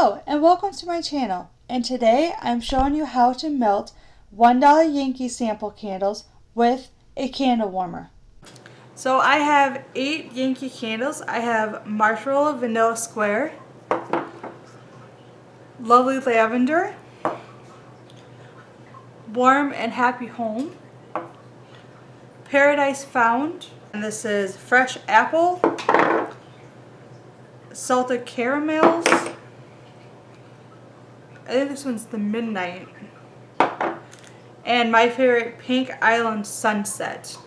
Hello and welcome to my channel, and today I'm showing you how to melt $1 Yankee sample candles with a candle warmer. So I have 8 Yankee candles. I have Marshmallow Vanilla Square, Lovely Lavender, Warm and Happy Home, Paradise Found, and this is Fresh Apple, Salted Caramels, I think this one's the Midnight, and my favorite, Pink Island Sunset.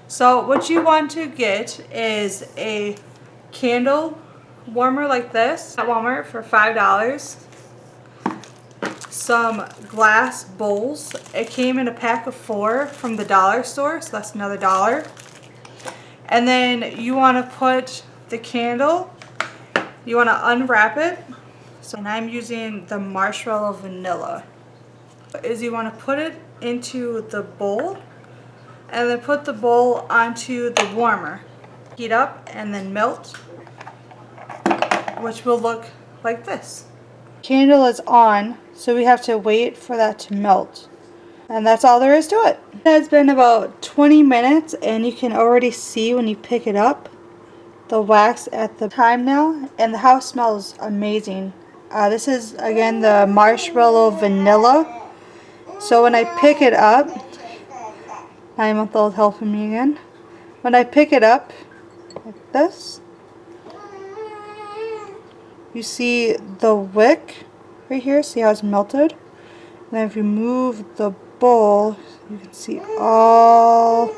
So what you want to get is a candle warmer like this at Walmart for $5. Some glass bowls. It came in a pack of 4 from the dollar store, so that's another $1. And then you want to put the candle, you want to unwrap it. So, and I'm using the Marshmallow Vanilla. Is you want to put it into the bowl and then put the bowl onto the warmer. Heat up and then melt, which will look like this. Candle is on, so we have to wait for that to melt. And that's all there is to it. It's been about 20 minutes and you can already see when you pick it up the wax at the time now, and the house smells amazing. This is again the Marshmallow Vanilla. So when I pick it up, 9-month-old helping me again. When I pick it up like this, you see the wick right here. See how it's melted? And then if you move the bowl, you can see all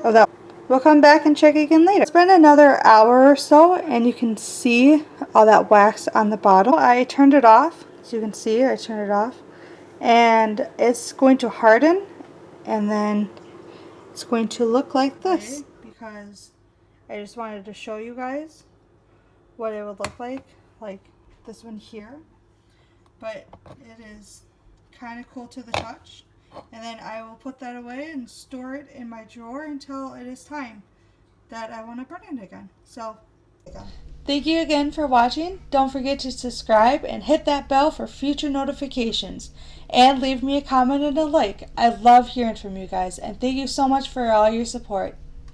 of that. We'll come back and check again later. It's been another hour or so and you can see all that wax on the bottom. I turned it off. As you can see, I turned it off. And it's going to harden and then it's going to look like this. Because I just wanted to show you guys what it would look like this one here. But it is kind of cool to the touch. And then I will put that away and store it in my drawer until it is time that I want to burn it again. So, thank you again for watching. Don't forget to subscribe and hit that bell for future notifications. And leave me a comment and a like. I love hearing from you guys. And thank you so much for all your support.